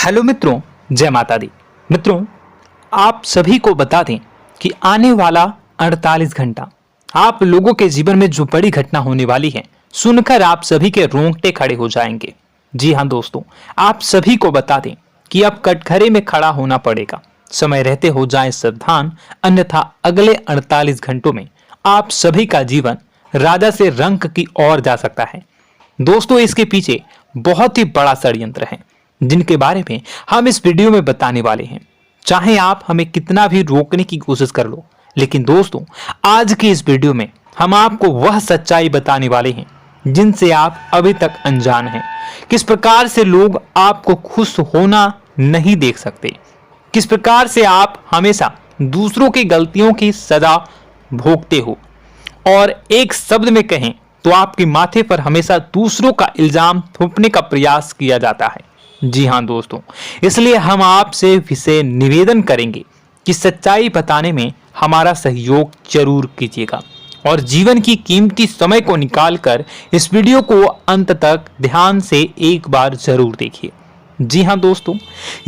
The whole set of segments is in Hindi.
हेलो मित्रों, जय माता दी। मित्रों, आप सभी को बता दें कि आने वाला 48 घंटा आप लोगों के जीवन में जो बड़ी घटना होने वाली है, सुनकर आप सभी के रोंगटे खड़े हो जाएंगे। जी हाँ दोस्तों, आप सभी को बता दें कि अब कटघरे में खड़ा होना पड़ेगा। समय रहते हो जाएं सावधान, अन्यथा अगले 48 घंटों में आप सभी का जीवन राजा से रंक की ओर जा सकता है। दोस्तों, इसके पीछे बहुत ही बड़ा षड्यंत्र है जिनके बारे में हम इस वीडियो में बताने वाले हैं। चाहे आप हमें कितना भी रोकने की कोशिश कर लो, लेकिन दोस्तों आज की इस वीडियो में हम आपको वह सच्चाई बताने वाले हैं जिनसे आप अभी तक अनजान हैं। किस प्रकार से लोग आपको खुश होना नहीं देख सकते, किस प्रकार से आप हमेशा दूसरों की गलतियों की सजा भोगते हो, और एक शब्द में कहें तो आपके माथे पर हमेशा दूसरों का इल्जाम थोपने का प्रयास किया जाता है। जी हाँ दोस्तों, इसलिए हम आपसे विशेष निवेदन करेंगे कि सच्चाई बताने में हमारा सहयोग जरूर कीजिएगा और जीवन की कीमती समय को निकालकर इस वीडियो को अंत तक ध्यान से एक बार जरूर देखिए। जी हाँ दोस्तों,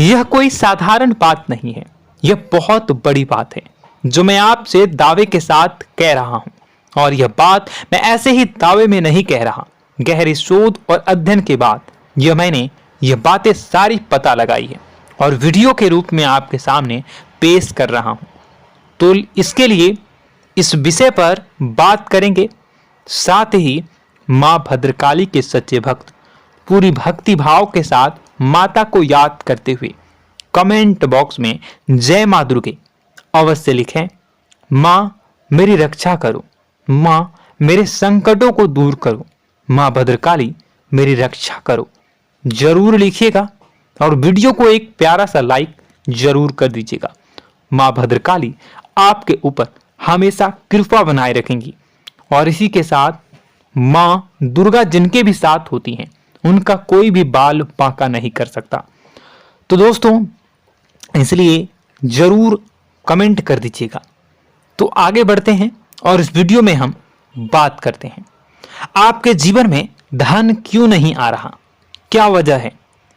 यह कोई साधारण बात नहीं है, यह बहुत बड़ी बात है जो मैं आपसे दावे के साथ कह रहा हूं। और यह बात मैं ऐसे ही दावे में नहीं कह रहा, गहरी शोध और अध्ययन के बाद मैंने यह बातें सारी पता लगाई है और वीडियो के रूप में आपके सामने पेश कर रहा हूं। तो इसके लिए इस विषय पर बात करेंगे। साथ ही मां भद्रकाली के सच्चे भक्त पूरी भक्ति भाव के साथ माता को याद करते हुए कमेंट बॉक्स में जय मां दुर्गे अवश्य लिखें। मां मेरी रक्षा करो, मां मेरे संकटों को दूर करो, मां भद्रकाली मेरी रक्षा करो, जरूर लिखिएगा और वीडियो को एक प्यारा सा लाइक जरूर कर दीजिएगा। मां भद्रकाली आपके ऊपर हमेशा कृपा बनाए रखेंगी और इसी के साथ मां दुर्गा जिनके भी साथ होती हैं उनका कोई भी बाल बांका नहीं कर सकता। तो दोस्तों, इसलिए जरूर कमेंट कर दीजिएगा। तो आगे बढ़ते हैं और इस वीडियो में हम बात करते हैं, आपके जीवन में धन क्यों नहीं आ रहा, क्या वजह है।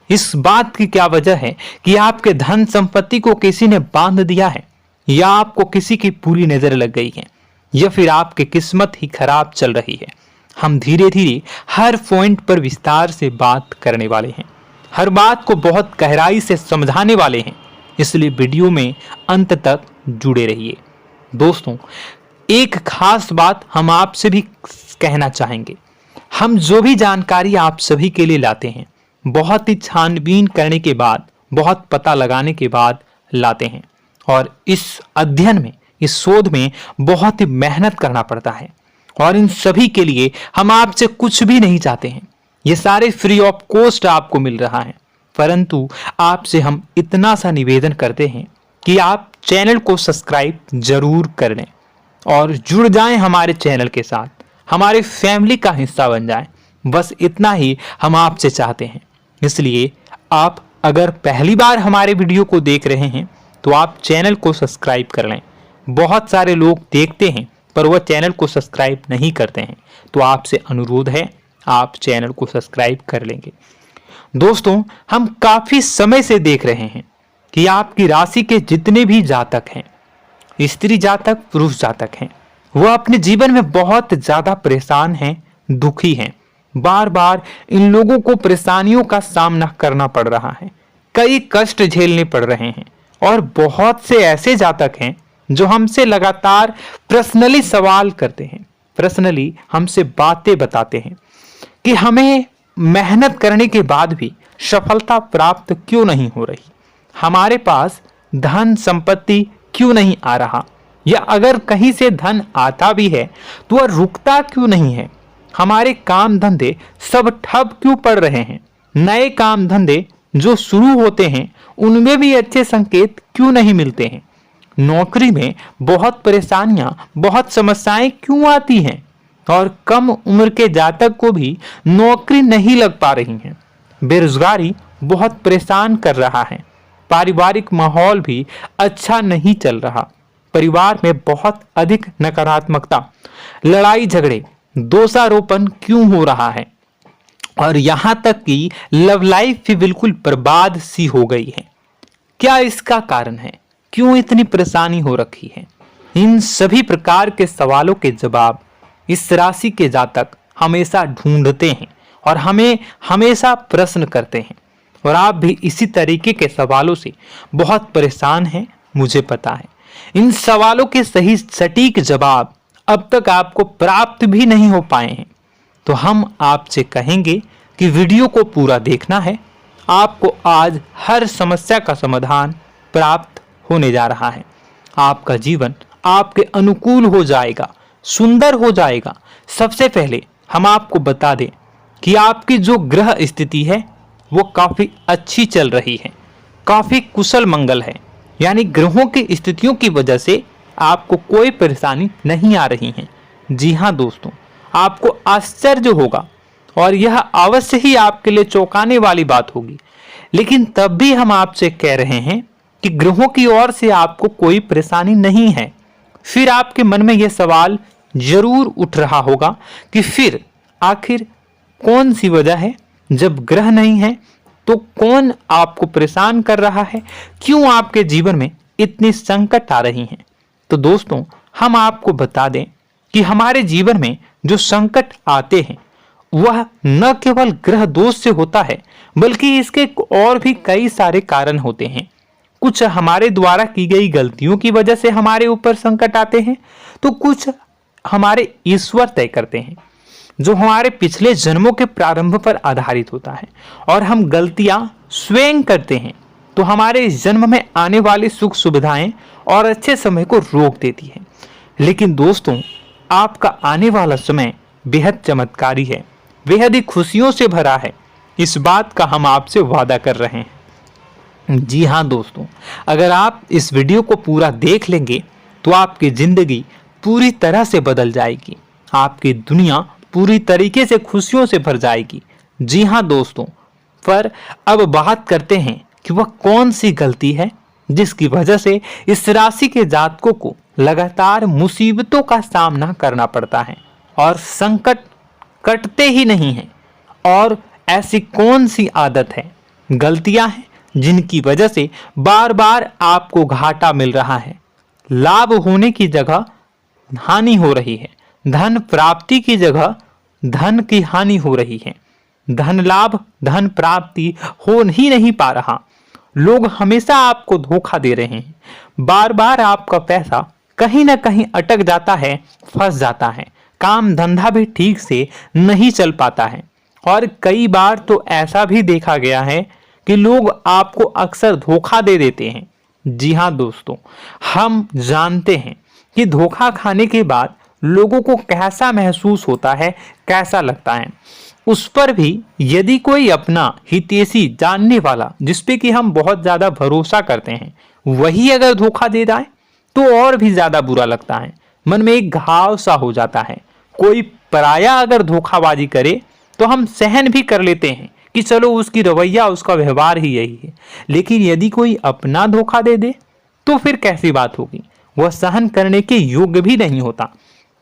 इस बात की क्या वजह है कि आपके धन संपत्ति को किसी ने बांध दिया है, या आपको किसी की पूरी नजर लग गई है, या फिर आपकी किस्मत ही खराब चल रही है। हम धीरे धीरे हर पॉइंट पर विस्तार से बात करने वाले हैं, हर बात को बहुत गहराई से समझाने वाले हैं, इसलिए वीडियो में अंत तक जुड़े रहिए। दोस्तों, एक खास बात हम आपसे भी कहना चाहेंगे, हम जो भी जानकारी आप सभी के लिए लाते हैं बहुत ही छानबीन करने के बाद, बहुत पता लगाने के बाद लाते हैं, और इस अध्ययन में, इस शोध में बहुत ही मेहनत करना पड़ता है। और इन सभी के लिए हम आपसे कुछ भी नहीं चाहते हैं, ये सारे फ्री ऑफ कॉस्ट आपको मिल रहा है, परंतु आपसे हम इतना सा निवेदन करते हैं कि आप चैनल को सब्सक्राइब जरूर कर लें और जुड़ जाएं हमारे चैनल के साथ, हमारे फैमिली का हिस्सा बन जाएं। बस इतना ही हम आपसे चाहते हैं। इसलिए आप अगर पहली बार हमारे वीडियो को देख रहे हैं तो आप चैनल को सब्सक्राइब कर लें। बहुत सारे लोग देखते हैं पर वह चैनल को सब्सक्राइब नहीं करते हैं, तो आपसे अनुरोध है आप चैनल को सब्सक्राइब कर लेंगे। दोस्तों, हम काफी समय से देख रहे हैं कि आपकी राशि के जितने भी जातक हैं, स्त्री जातक, पुरुष जातक हैं, वह अपने जीवन में बहुत ज्यादा परेशान हैं, दुखी हैं। बार बार इन लोगों को परेशानियों का सामना करना पड़ रहा है, कई कष्ट झेलने पड़ रहे हैं, और बहुत से ऐसे जातक हैं जो हमसे लगातार पर्सनली सवाल करते हैं, पर्सनली हमसे बातें बताते हैं कि हमें मेहनत करने के बाद भी सफलता प्राप्त क्यों नहीं हो रही, हमारे पास धन संपत्ति क्यों नहीं आ रहा, या अगर कहीं से धन आता भी है तो वह रुकता क्यों नहीं है, हमारे काम धंधे सब ठप क्यों पड़ रहे हैं, नए काम धंधे जो शुरू होते हैं उनमें भी अच्छे संकेत क्यों नहीं मिलते हैं, नौकरी में बहुत परेशानियां, बहुत समस्याएं क्यों आती हैं, और कम उम्र के जातक को भी नौकरी नहीं लग पा रही है, बेरोजगारी बहुत परेशान कर रहा है, पारिवारिक माहौल भी अच्छा नहीं चल रहा, परिवार में बहुत अधिक नकारात्मकता, लड़ाई झगड़े, दोषारोपण क्यों हो रहा है, और यहां तक कि लव लाइफ भी बिल्कुल बर्बाद सी हो गई है। क्या इसका कारण है? क्यों इतनी परेशानी हो रखी है? इन सभी प्रकार के सवालों के जवाब इस राशि के जातक हमेशा ढूंढते हैं और हमें हमेशा प्रश्न करते हैं। और आप भी इसी तरीके के सवालों से बहुत परेशान हैं, मुझे पता है। इन सवालों के सही सटीक जवाब अब तक आपको प्राप्त भी नहीं हो पाए हैं। तो हम आपसे कहेंगे कि वीडियो को पूरा देखना है। आपको आज हर समस्या का समाधान प्राप्त होने जा रहा है। आपका जीवन आपके अनुकूल हो जाएगा, सुंदर हो जाएगा। सबसे पहले हम आपको बता दें कि आपकी जो ग्रह स्थिति है वो काफी अच्छी चल रही है, काफी कुशल मंगल है। यानी ग्रहों की स्थितियों की वजह से आपको कोई परेशानी नहीं आ रही है। जी हाँ दोस्तों, आपको आश्चर्य होगा और यह अवश्य ही आपके लिए चौंकाने वाली बात होगी। लेकिन तब भी हम आपसे कह रहे हैं कि ग्रहों की ओर से आपको कोई परेशानी नहीं है। फिर आपके मन में यह सवाल जरूर उठ रहा होगा कि फिर आखिर कौन सी वजह है? जब ग्रह नहीं है तो कौन आपको परेशान कर रहा है? क्यों आपके जीवन में इतनी संकट आ रही हैं? तो दोस्तों, हम आपको बता दें कि हमारे जीवन में जो संकट आते हैं वह न केवल ग्रह दोष से होता है, बल्कि इसके और भी कई सारे कारण होते हैं। कुछ हमारे द्वारा की गई गलतियों की वजह से हमारे ऊपर संकट आते हैं, तो कुछ हमारे ईश्वर तय करते हैं, जो हमारे पिछले जन्मों के प्रारंभ पर आधारित होता है। और हम गलतियां स्वयं करते हैं तो हमारे इस जन्म में आने वाली सुख सुविधाएं और अच्छे समय को रोक देती है। लेकिन दोस्तों, आपका आने वाला समय बेहद चमत्कारी है, बेहद ही खुशियों से भरा है। इस बात का हम आपसे वादा कर रहे हैं। जी हाँ दोस्तों, अगर आप इस वीडियो को पूरा देख लेंगे तो आपकी जिंदगी पूरी तरह से बदल जाएगी, आपकी दुनिया पूरी तरीके से खुशियों से भर जाएगी। जी हाँ दोस्तों, पर अब बात करते हैं कि वह कौन सी गलती है जिसकी वजह से इस राशि के जातकों को लगातार मुसीबतों का सामना करना पड़ता है और संकट कटते ही नहीं हैं। और ऐसी कौन सी आदत है, गलतियां हैं जिनकी वजह से बार बार आपको घाटा मिल रहा है, लाभ होने की जगह हानि हो रही है, धन प्राप्ति की जगह धन की हानि हो रही है, धन लाभ धन प्राप्ति हो ही नहीं पा रहा, लोग हमेशा आपको धोखा दे रहे हैं, बार बार आपका पैसा कहीं ना कहीं अटक जाता है, फंस जाता है, काम धंधा भी ठीक से नहीं चल पाता है। और कई बार तो ऐसा भी देखा गया है कि लोग आपको अक्सर धोखा दे देते हैं। जी हाँ दोस्तों, हम जानते हैं कि धोखा खाने के बाद लोगों को कैसा महसूस होता है, कैसा लगता है। उस पर भी यदि कोई अपना हितैषी जानने वाला, जिसपे कि हम बहुत ज्यादा भरोसा करते हैं, वही अगर धोखा दे जाए तो और भी ज्यादा बुरा लगता है, मन में एक घाव सा हो जाता है। कोई पराया अगर धोखाबाजी करे तो हम सहन भी कर लेते हैं कि चलो उसकी रवैया, उसका व्यवहार ही यही है। लेकिन यदि कोई अपना धोखा दे दे तो फिर कैसी बात होगी, वह सहन करने के योग्य भी नहीं होता।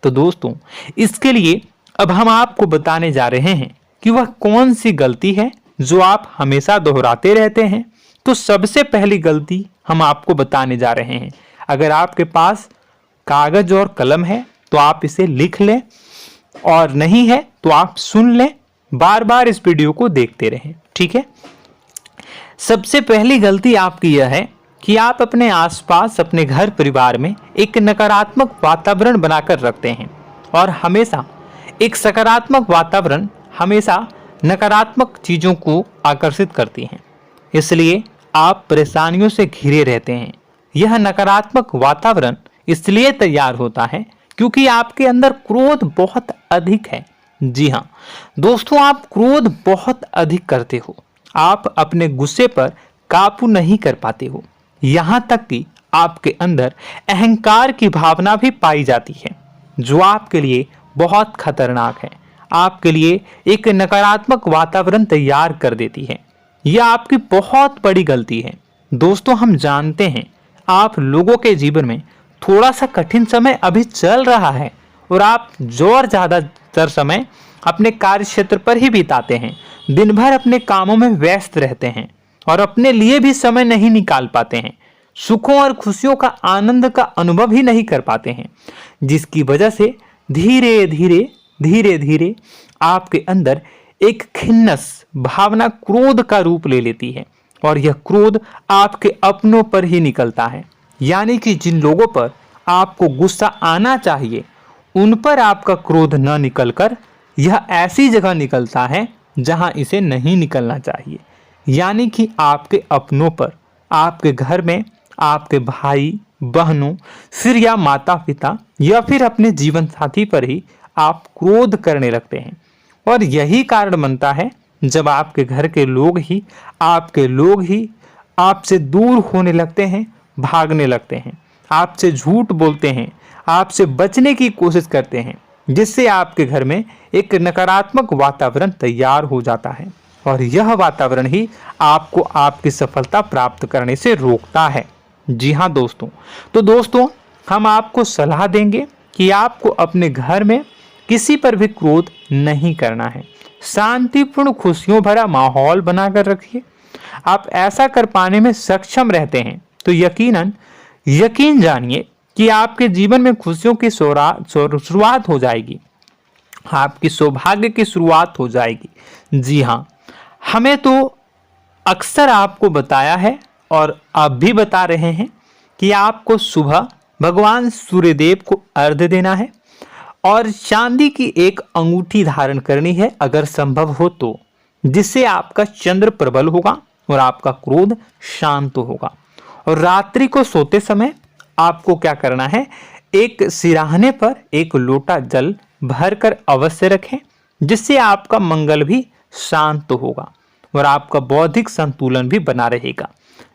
तो दोस्तों, इसके लिए अब हम आपको बताने जा रहे हैं कि वह कौन सी गलती है जो आप हमेशा दोहराते रहते हैं। तो सबसे पहली गलती हम आपको बताने जा रहे हैं। अगर आपके पास कागज और कलम है तो आप इसे लिख लें, और नहीं है तो आप सुन लें, बार बार इस वीडियो को देखते रहें, ठीक है। सबसे पहली गलती आपकी यह है कि आप अपने आसपास, अपने घर परिवार में एक नकारात्मक वातावरण बनाकर रखते हैं। और हमेशा एक सकारात्मक वातावरण हमेशा नकारात्मक चीजों को आकर्षित करती हैं, इसलिए आप परेशानियों से घिरे रहते हैं। यह नकारात्मक वातावरण इसलिए तैयार होता है क्योंकि आपके अंदर क्रोध बहुत अधिक है। जी हाँ दोस्तों, आप क्रोध बहुत अधिक करते हो, आप अपने गुस्से पर काबू नहीं कर पाते हो, यहाँ तक कि आपके अंदर अहंकार की भावना भी पाई जाती है, जो आपके लिए बहुत खतरनाक है, आपके लिए एक नकारात्मक वातावरण तैयार कर देती है। यह आपकी बहुत बड़ी गलती है। दोस्तों, हम जानते हैं आप लोगों के जीवन में थोड़ा सा कठिन समय अभी चल रहा है और आप और ज्यादातर समय अपने कार्य क्षेत्र पर ही बिताते हैं, दिन भर अपने कामों में व्यस्त रहते हैं और अपने लिए भी समय नहीं निकाल पाते हैं, सुखों और खुशियों का आनंद का अनुभव ही नहीं कर पाते हैं, जिसकी वजह से धीरे धीरे धीरे धीरे आपके अंदर एक खिन्नस भावना क्रोध का रूप ले लेती है और यह क्रोध आपके अपनों पर ही निकलता है। यानी कि जिन लोगों पर आपको गुस्सा आना चाहिए उन पर आपका क्रोध न निकलकर यह ऐसी जगह निकलता है जहां इसे नहीं निकलना चाहिए। यानी कि आपके अपनों पर, आपके घर में आपके भाई बहनों, फिर या माता पिता या फिर अपने जीवन साथी पर ही आप क्रोध करने लगते हैं। और यही कारण बनता है जब आपके घर के लोग ही आपसे दूर होने लगते हैं, भागने लगते हैं, आपसे झूठ बोलते हैं, आपसे बचने की कोशिश करते हैं, जिससे आपके घर में एक नकारात्मक वातावरण तैयार हो जाता है और यह वातावरण ही आपको आपकी सफलता प्राप्त करने से रोकता है। जी हाँ दोस्तों, तो दोस्तों हम आपको सलाह देंगे कि आपको अपने घर में किसी पर भी क्रोध नहीं करना है। शांतिपूर्ण खुशियों भरा माहौल बनाकर रखिए। आप ऐसा कर पाने में सक्षम रहते हैं तो यकीन जानिए कि आपके जीवन में खुशियों की शुरुआत हो जाएगी, आपकी सौभाग्य की शुरुआत हो जाएगी। जी हाँ, हमें तो अक्सर आपको बताया है और आप भी बता रहे हैं कि आपको सुबह भगवान सूर्यदेव को अर्घ्य देना है और चांदी की एक अंगूठी धारण करनी है अगर संभव हो तो, जिससे आपका चंद्र प्रबल होगा और आपका क्रोध शांत होगा। और रात्रि को सोते समय आपको क्या करना है, एक सिराहने पर एक लोटा जल भरकर अवश्य रखें, जिससे आपका मंगल भी शांत होगा और आपका बौद्धिक संतुलन भी बना रहेगा।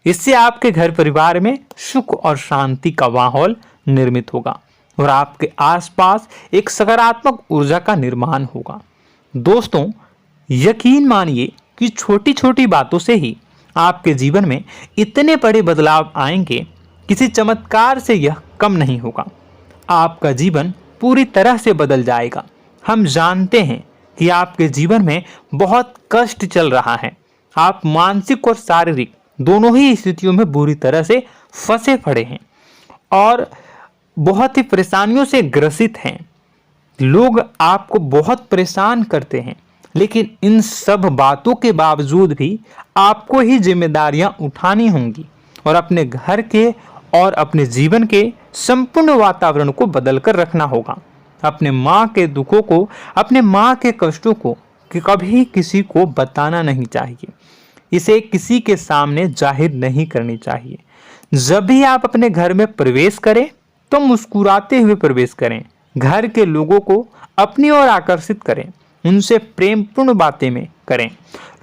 इससे आपके घर परिवार में सुख और शांति का माहौल निर्मित होगा और आपके आसपास एक सकारात्मक ऊर्जा का निर्माण होगा। दोस्तों यकीन मानिए कि छोटी छोटी बातों से ही आपके जीवन में इतने बड़े बदलाव आएंगे, किसी चमत्कार से यह कम नहीं होगा। आपका जीवन पूरी तरह से बदल जाएगा। हम जानते हैं कि आपके जीवन में बहुत कष्ट चल रहा है, आप मानसिक और शारीरिक दोनों ही स्थितियों में बुरी तरह से फंसे पड़े हैं और बहुत ही परेशानियों से ग्रसित हैं। लोग आपको बहुत परेशान करते हैं, लेकिन इन सब बातों के बावजूद भी आपको ही जिम्मेदारियां उठानी होंगी और अपने घर के और अपने जीवन के संपूर्ण वातावरण को बदलकर रखना होगा। अपने माँ के दुखों को, अपने माँ के कष्टों को कभी किसी को बताना नहीं चाहिए, इसे किसी के सामने जाहिर नहीं करनी चाहिए। जब भी आप अपने घर में प्रवेश करें तो मुस्कुराते हुए प्रवेश करें, घर के लोगों को अपनी ओर आकर्षित करें, उनसे प्रेमपूर्ण बातें में करें।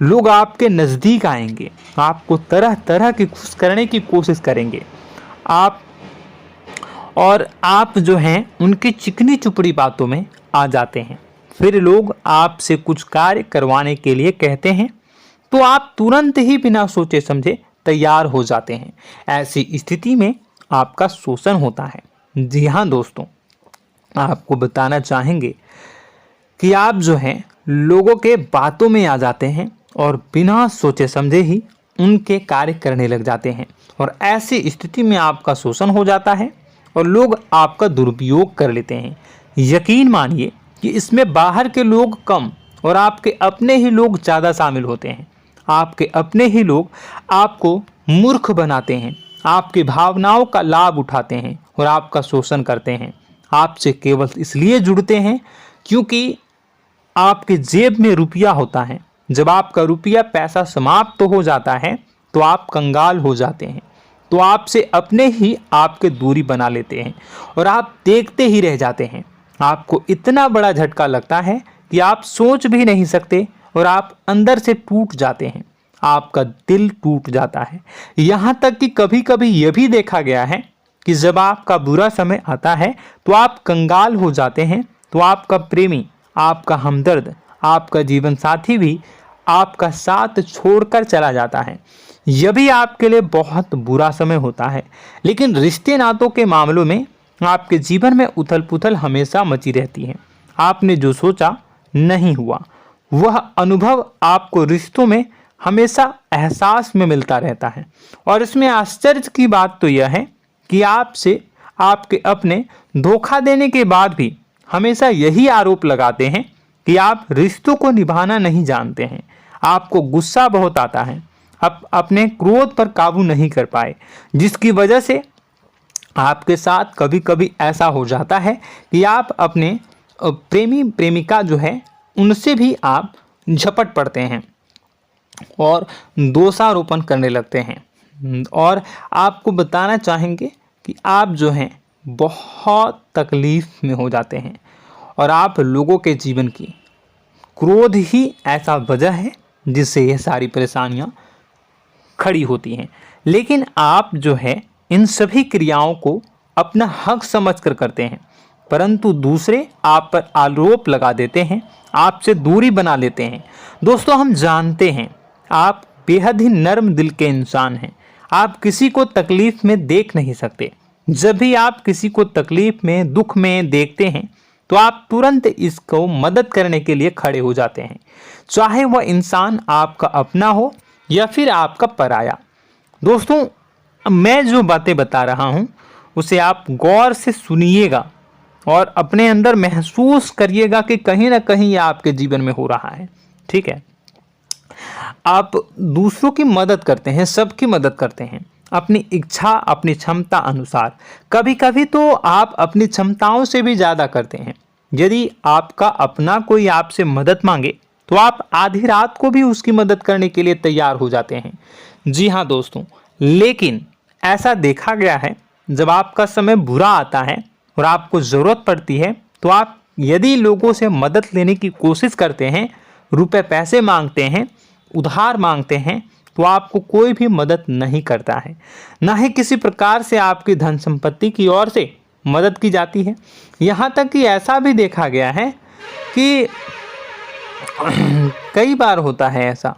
लोग आपके नज़दीक आएंगे, आपको तरह तरह की खुश करने की कोशिश करेंगे। आप जो हैं उनकी चिकनी चुपड़ी बातों में आ जाते हैं। फिर लोग आपसे कुछ कार्य करवाने के लिए कहते हैं तो आप तुरंत ही बिना सोचे समझे तैयार हो जाते हैं। ऐसी स्थिति में आपका शोषण होता है। जी हाँ दोस्तों, आपको बताना चाहेंगे कि आप जो हैं लोगों के बातों में आ जाते हैं और बिना सोचे समझे ही उनके कार्य करने लग जाते हैं और ऐसी स्थिति में आपका शोषण हो जाता है और लोग आपका दुरुपयोग कर लेते हैं। यकीन मानिए कि इसमें बाहर के लोग कम और आपके अपने ही लोग ज़्यादा शामिल होते हैं। आपके अपने ही लोग आपको मूर्ख बनाते हैं, आपकी भावनाओं का लाभ उठाते हैं और आपका शोषण करते हैं। आपसे केवल इसलिए जुड़ते हैं क्योंकि आपके जेब में रुपया होता है। जब आपका रुपया पैसा समाप्त हो जाता है तो आप कंगाल हो जाते हैं, तो आपसे अपने ही आपके दूरी बना लेते हैं और आप देखते ही रह जाते हैं। आपको इतना बड़ा झटका लगता है कि आप सोच भी नहीं सकते और आप अंदर से टूट जाते हैं, आपका दिल टूट जाता है। यहाँ तक कि कभी कभी यह भी देखा गया है कि जब आपका बुरा समय आता है तो आप कंगाल हो जाते हैं, तो आपका प्रेमी, आपका हमदर्द, आपका जीवन साथी भी आपका साथ छोड़कर चला जाता है। यह भी आपके लिए बहुत बुरा समय होता है। लेकिन रिश्ते नातों के मामलों में आपके जीवन में उथल पुथल हमेशा मची रहती है। आपने जो सोचा नहीं हुआ। वह अनुभव आपको रिश्तों में हमेशा एहसास में मिलता रहता है। और इसमें आश्चर्य की बात तो यह है कि आपसे आपके अपने धोखा देने के बाद भी हमेशा यही आरोप लगाते हैं कि आप रिश्तों को निभाना नहीं जानते हैं। आपको गुस्सा बहुत आता है, आप अपने क्रोध पर काबू नहीं कर पाए, जिसकी वजह से आपके साथ कभी कभी ऐसा हो जाता है कि आप अपने प्रेमी प्रेमिका जो है उनसे भी आप झपट पड़ते हैं और दोषारोपण करने लगते हैं। और आपको बताना चाहेंगे कि आप जो हैं बहुत तकलीफ में हो जाते हैं और आप लोगों के जीवन की क्रोध ही ऐसा वजह है जिससे यह सारी परेशानियां खड़ी होती हैं। लेकिन आप जो है इन सभी क्रियाओं को अपना हक समझकर करते हैं, परंतु दूसरे आप पर आरोप लगा देते हैं, आपसे दूरी बना लेते हैं। दोस्तों, हम जानते हैं आप बेहद ही नर्म दिल के इंसान हैं। आप किसी को तकलीफ में देख नहीं सकते। जब भी आप किसी को तकलीफ में, दुख में देखते हैं तो आप तुरंत इसको मदद करने के लिए खड़े हो जाते हैं, चाहे वह इंसान आपका अपना हो या फिर आपका पराया। दोस्तों, मैं जो बातें बता रहा हूं उसे आप गौर से सुनिएगा और अपने अंदर महसूस करिएगा कि कहीं ना कहीं यह आपके जीवन में हो रहा है। ठीक है, आप दूसरों की मदद करते हैं, सबकी मदद करते हैं अपनी इच्छा, अपनी क्षमता अनुसार। कभी कभी तो आप अपनी क्षमताओं से भी ज़्यादा करते हैं। यदि आपका अपना कोई आपसे मदद मांगे तो आप आधी रात को भी उसकी मदद करने के लिए तैयार हो जाते हैं। जी हाँ दोस्तों, लेकिन ऐसा देखा गया है जब आपका समय बुरा आता है और आपको ज़रूरत पड़ती है तो आप यदि लोगों से मदद लेने की कोशिश करते हैं, रुपए पैसे मांगते हैं, उधार मांगते हैं, तो आपको कोई भी मदद नहीं करता है। ना ही किसी प्रकार से आपकी धन संपत्ति की ओर से मदद की जाती है। यहाँ तक कि ऐसा भी देखा गया है कि कई बार होता है ऐसा,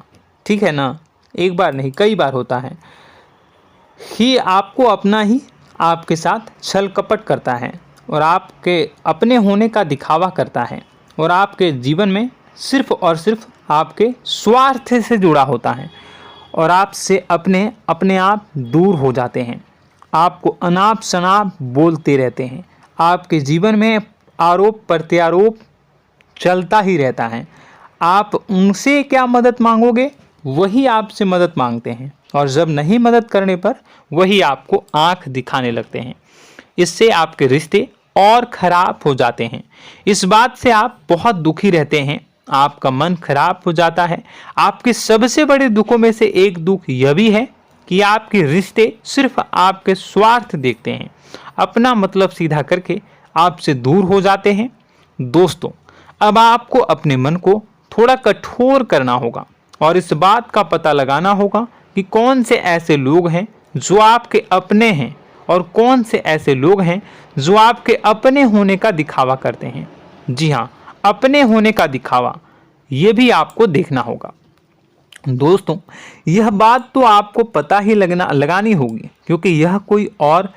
ठीक है ना, एक बार नहीं कई बार होता है कि आपको अपना ही आपके साथ छल कपट करता है और आपके अपने होने का दिखावा करता है और आपके जीवन में सिर्फ और सिर्फ आपके स्वार्थ से जुड़ा होता है और आपसे अपने आप दूर हो जाते हैं। आपको अनाप शनाप बोलते रहते हैं। आपके जीवन में आरोप प्रत्यारोप चलता ही रहता है। आप उनसे क्या मदद मांगोगे, वही आपसे मदद मांगते हैं और जब नहीं मदद करने पर वही आपको आंख दिखाने लगते हैं। इससे आपके रिश्ते और खराब हो जाते हैं। इस बात से आप बहुत दुखी रहते हैं, आपका मन खराब हो जाता है। आपके सबसे बड़े दुखों में से एक दुख यह भी है कि आपके रिश्ते सिर्फ आपके स्वार्थ देखते हैं, अपना मतलब सीधा करके आपसे दूर हो जाते हैं। दोस्तों, अब आपको अपने मन को थोड़ा कठोर करना होगा और इस बात का पता लगाना होगा कि कौन से ऐसे लोग हैं जो आपके अपने हैं और कौन से ऐसे लोग हैं जो आपके अपने होने का दिखावा करते हैं। जी हाँ, अपने होने का दिखावा, ये भी आपको देखना होगा। दोस्तों, यह बात तो आपको पता ही लगानी होगी, क्योंकि यह कोई और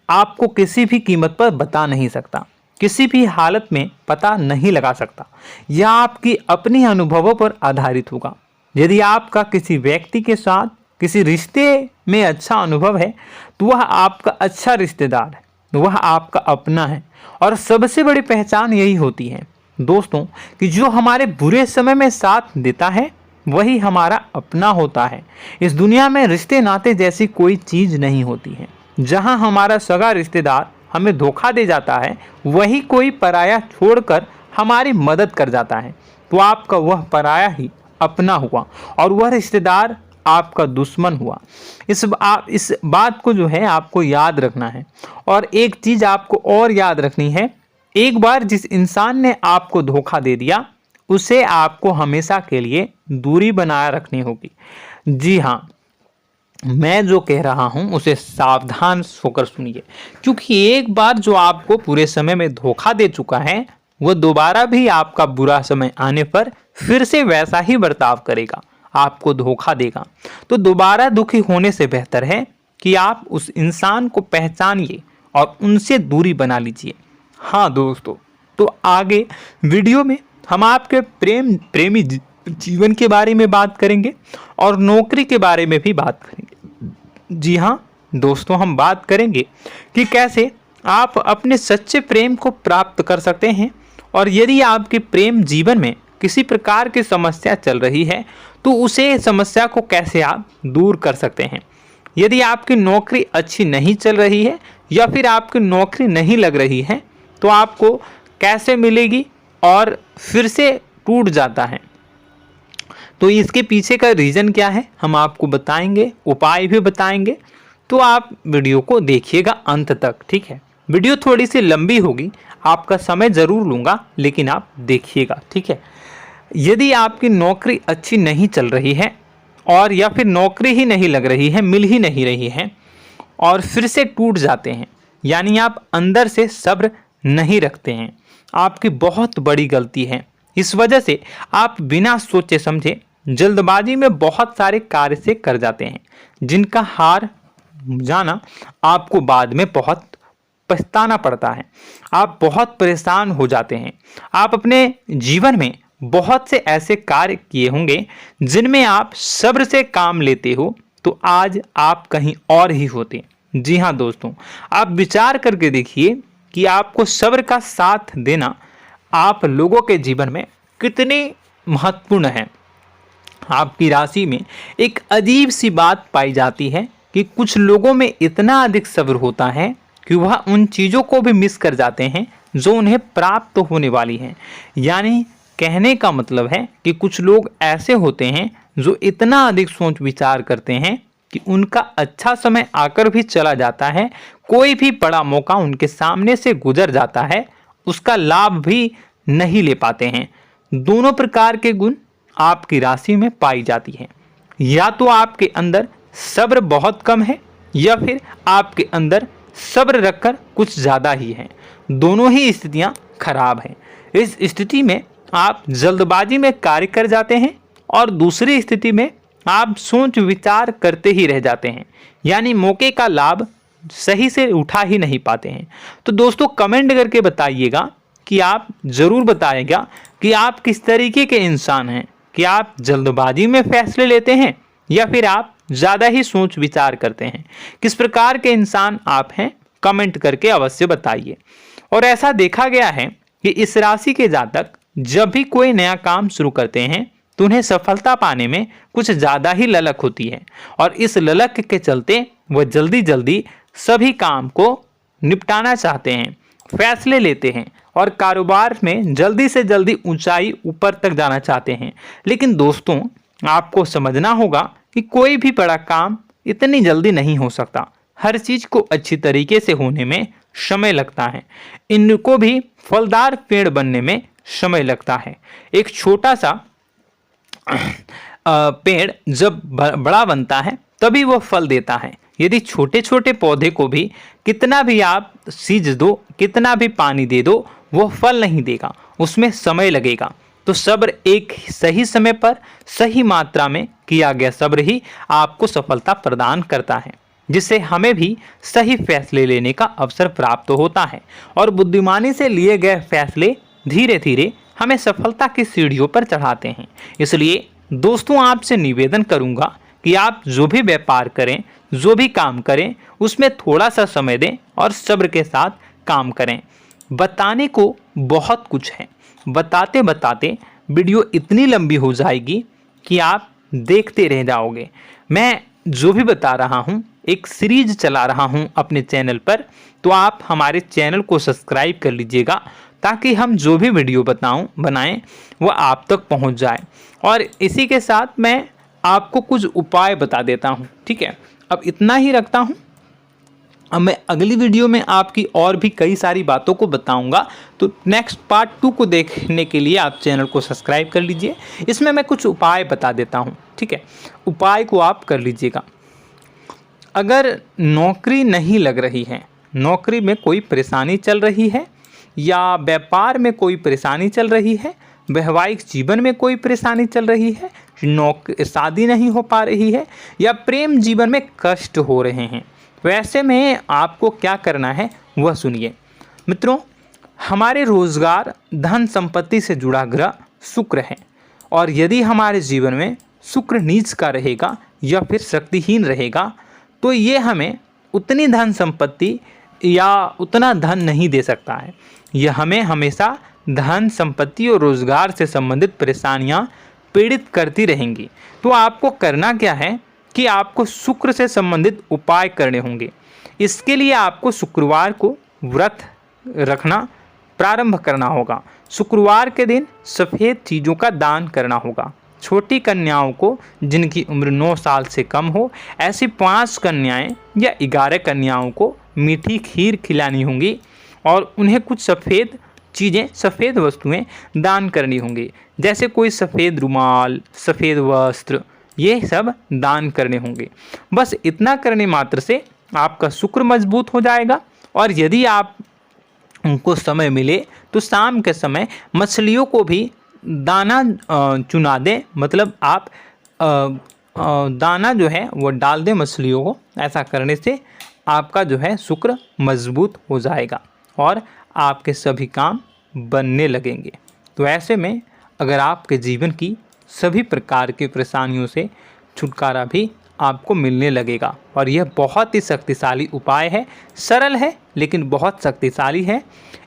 आपको किसी भी कीमत पर बता नहीं सकता, किसी भी हालत में पता नहीं लगा सकता। यह आपकी अपनी अनुभवों पर आधारित होगा। यदि आपका किसी व्यक्ति के साथ किसी रिश्ते में अच्छा अनुभव है तो वह आपका अच्छा रिश्तेदार है, वह आपका अपना है। और सबसे बड़ी पहचान यही होती है दोस्तों कि जो हमारे बुरे समय में साथ देता है वही हमारा अपना होता है। इस दुनिया में रिश्ते नाते जैसी कोई चीज़ नहीं होती है। जहां हमारा सगा रिश्तेदार हमें धोखा दे जाता है, वही कोई पराया छोड़कर हमारी मदद कर जाता है, तो आपका वह पराया ही अपना हुआ और वह रिश्तेदार आपका दुश्मन हुआ। इस बात को जो है आपको याद रखना है। और एक चीज़ आपको और याद रखनी है, एक बार जिस इंसान ने आपको धोखा दे दिया उसे आपको हमेशा के लिए दूरी बनाए रखनी होगी। जी हाँ, मैं जो कह रहा हूं उसे सावधान होकर सुनिए, क्योंकि एक बार जो आपको पूरे समय में धोखा दे चुका है वह दोबारा भी आपका बुरा समय आने पर फिर से वैसा ही बर्ताव करेगा, आपको धोखा देगा। तो दोबारा दुखी होने से बेहतर है कि आप उस इंसान को पहचानिए और उनसे दूरी बना लीजिए। हाँ दोस्तों, तो आगे वीडियो में हम आपके प्रेमी जीवन के बारे में बात करेंगे और नौकरी के बारे में भी बात करेंगे। जी हाँ दोस्तों, हम बात करेंगे कि कैसे आप अपने सच्चे प्रेम को प्राप्त कर सकते हैं, और यदि आपके प्रेम जीवन में किसी प्रकार की समस्या चल रही है तो उसे समस्या को कैसे आप दूर कर सकते हैं। यदि आपकी नौकरी अच्छी नहीं चल रही है या फिर आपकी नौकरी नहीं लग रही है तो आपको कैसे मिलेगी और फिर से टूट जाता है, तो इसके पीछे का रीज़न क्या है हम आपको बताएंगे, उपाय भी बताएंगे। तो आप वीडियो को देखिएगा अंत तक, ठीक है। वीडियो थोड़ी सी लंबी होगी, आपका समय ज़रूर लूँगा, लेकिन आप देखिएगा, ठीक है। यदि आपकी नौकरी अच्छी नहीं चल रही है और या फिर नौकरी ही नहीं लग रही है, मिल ही नहीं रही है और फिर से टूट जाते हैं, यानी आप अंदर से सब्र नहीं रखते हैं, आपकी बहुत बड़ी गलती है। इस वजह से आप बिना सोचे समझे जल्दबाजी में बहुत सारे कार्य से कर जाते हैं, जिनका हार जाना आपको बाद में बहुत पछताना पड़ता है। आप बहुत परेशान हो जाते हैं। आप अपने जीवन में बहुत से ऐसे कार्य किए होंगे जिनमें आप सब्र से काम लेते हो, तो आज आप कहीं और ही होते। जी हाँ दोस्तों, आप विचार करके देखिए कि आपको सब्र का साथ देना आप लोगों के जीवन में कितने महत्वपूर्ण है। आपकी राशि में एक अजीब सी बात पाई जाती है कि कुछ लोगों में इतना अधिक सब्र होता है कि वह उन चीज़ों को भी मिस कर जाते हैं जो उन्हें प्राप्त होने वाली हैं। यानी कहने का मतलब है कि कुछ लोग ऐसे होते हैं जो इतना अधिक सोच विचार करते हैं कि उनका अच्छा समय आकर भी चला जाता है, कोई भी बड़ा मौका उनके सामने से गुजर जाता है, उसका लाभ भी नहीं ले पाते हैं। दोनों प्रकार के गुण आपकी राशि में पाई जाती हैं। या तो आपके अंदर सब्र बहुत कम है या फिर आपके अंदर सब्र रखकर कुछ ज़्यादा ही है। दोनों ही स्थितियाँ खराब हैं। इस स्थिति में आप जल्दबाजी में कार्य कर जाते हैं और दूसरी स्थिति में आप सोच विचार करते ही रह जाते हैं, यानी मौके का लाभ सही से उठा ही नहीं पाते हैं। तो दोस्तों कमेंट करके बताइएगा कि आप ज़रूर बताइएगा कि आप किस तरीके के इंसान हैं, कि आप जल्दबाजी में फैसले लेते हैं या फिर आप ज़्यादा ही सोच विचार करते हैं। किस प्रकार के इंसान आप हैं, कमेंट करके अवश्य बताइए। और ऐसा देखा गया है कि इस राशि के जातक जब भी कोई नया काम शुरू करते हैं तो उन्हें सफलता पाने में कुछ ज़्यादा ही ललक होती है, और इस ललक के चलते वह जल्दी जल्दी सभी काम को निपटाना चाहते हैं, फैसले लेते हैं और कारोबार में जल्दी से जल्दी ऊंचाई ऊपर तक जाना चाहते हैं। लेकिन दोस्तों आपको समझना होगा कि कोई भी बड़ा काम इतनी जल्दी नहीं हो सकता। हर चीज़ को अच्छी तरीके से होने में समय लगता है। इनको भी फलदार पेड़ बनने में समय लगता है। एक छोटा सा पेड़ जब बड़ा बनता है तभी वो फल देता है। यदि छोटे छोटे पौधे को भी कितना भी आप सींच दो, कितना भी पानी दे दो, वो फल नहीं देगा, उसमें समय लगेगा। तो सब्र एक सही समय पर सही मात्रा में किया गया सब्र ही आपको सफलता प्रदान करता है, जिससे हमें भी सही फैसले लेने का अवसर प्राप्त होता है और बुद्धिमानी से लिए गए फैसले धीरे धीरे हमें सफलता की सीढ़ियों पर चढ़ाते हैं। इसलिए दोस्तों आपसे निवेदन करूंगा कि आप जो भी व्यापार करें, जो भी काम करें, उसमें थोड़ा सा समय दें और सब्र के साथ काम करें। बताने को बहुत कुछ है, बताते बताते वीडियो इतनी लंबी हो जाएगी कि आप देखते रह जाओगे। मैं जो भी बता रहा हूँ एक सीरीज चला रहा हूँ अपने चैनल पर, तो आप हमारे चैनल को सब्सक्राइब कर लीजिएगा ताकि हम जो भी वीडियो बनाएं वो आप तक पहुँच जाए। और इसी के साथ मैं आपको कुछ उपाय बता देता हूँ, ठीक है। अब इतना ही रखता हूँ। अब मैं अगली वीडियो में आपकी और भी कई सारी बातों को बताऊंगा, तो नेक्स्ट पार्ट 2 को देखने के लिए आप चैनल को सब्सक्राइब कर लीजिए। इसमें मैं कुछ उपाय बता देता हूं, ठीक है। उपाय को आप कर लीजिएगा। अगर नौकरी नहीं लग रही है, नौकरी में कोई परेशानी चल रही है, या व्यापार में कोई परेशानी चल रही है, वैवाहिक जीवन में कोई परेशानी चल रही है, शादी नहीं हो पा रही है, या प्रेम जीवन में कष्ट हो रहे हैं, वैसे में आपको क्या करना है वह सुनिए। मित्रों, हमारे रोजगार धन संपत्ति से जुड़ा ग्रह शुक्र है, और यदि हमारे जीवन में शुक्र नीच का रहेगा या फिर शक्तिहीन रहेगा तो ये हमें उतनी धन संपत्ति या उतना धन नहीं दे सकता है। यह हमें हमेशा धन संपत्ति और रोजगार से संबंधित परेशानियां पीड़ित करती रहेंगी। तो आपको करना क्या है कि आपको शुक्र से संबंधित उपाय करने होंगे। इसके लिए आपको शुक्रवार को व्रत रखना प्रारंभ करना होगा। शुक्रवार के दिन सफ़ेद चीज़ों का दान करना होगा। छोटी कन्याओं को जिनकी उम्र 9 साल से कम हो, ऐसी 5 कन्याएं या 11 कन्याओं को मीठी खीर खिलानी होंगी और उन्हें कुछ सफ़ेद चीज़ें, सफ़ेद वस्तुएं दान करनी होंगी, जैसे कोई सफ़ेद रुमाल, सफ़ेद वस्त्र, ये सब दान करने होंगे। बस इतना करने मात्र से आपका शुक्र मजबूत हो जाएगा। और यदि आप उनको समय मिले तो शाम के समय मछलियों को भी दाना चुना दें, मतलब आप दाना जो है वो डाल दें मछलियों को। ऐसा करने से आपका जो है शुक्र मजबूत हो जाएगा और आपके सभी काम बनने लगेंगे। तो ऐसे में अगर आपके जीवन की सभी प्रकार की परेशानियों से छुटकारा भी आपको मिलने लगेगा। और यह बहुत ही शक्तिशाली उपाय है, सरल है लेकिन बहुत शक्तिशाली है।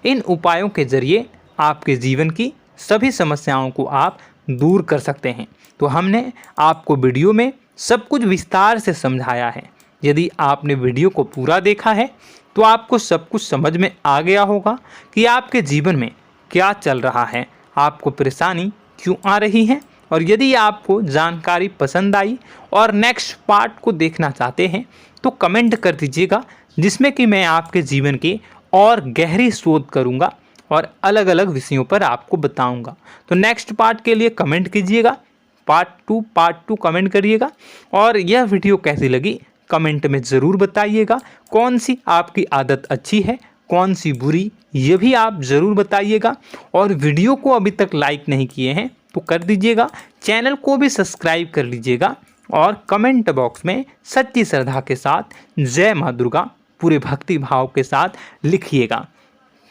इन उपायों के ज़रिए आपके जीवन की सभी समस्याओं को आप दूर कर सकते हैं। तो हमने आपको वीडियो में सब कुछ विस्तार से समझाया है। यदि आपने वीडियो को पूरा देखा है तो आपको सब कुछ समझ में आ गया होगा कि आपके जीवन में क्या चल रहा है, आपको परेशानी क्यों आ रही है। और यदि आपको जानकारी पसंद आई और नेक्स्ट पार्ट को देखना चाहते हैं तो कमेंट कर दीजिएगा, जिसमें कि मैं आपके जीवन की और गहरी शोध करूंगा और अलग अलग विषयों पर आपको बताऊंगा। तो नेक्स्ट पार्ट के लिए कमेंट कीजिएगा, पार्ट टू कमेंट करिएगा। और यह वीडियो कैसी लगी कमेंट में ज़रूर बताइएगा। कौन सी आपकी आदत अच्छी है, कौन सी बुरी, ये भी आप ज़रूर बताइएगा। और वीडियो को अभी तक लाइक नहीं किए हैं तो कर दीजिएगा, चैनल को भी सब्सक्राइब कर लीजिएगा और कमेंट बॉक्स में सच्ची श्रद्धा के साथ जय माँ दुर्गा पूरे भक्ति भाव के साथ लिखिएगा।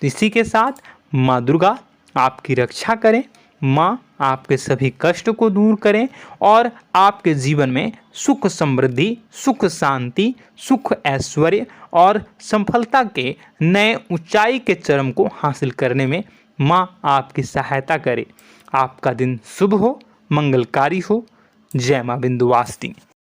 इसी के साथ माँ दुर्गा आपकी रक्षा करें, माँ आपके सभी कष्ट को दूर करें और आपके जीवन में सुख समृद्धि, सुख शांति, सुख ऐश्वर्य और सफलता के नए ऊंचाई के चरम को हासिल करने में माँ आपकी सहायता करे। आपका दिन शुभ हो, मंगलकारी हो। जय माँ विंध्यवासिनी।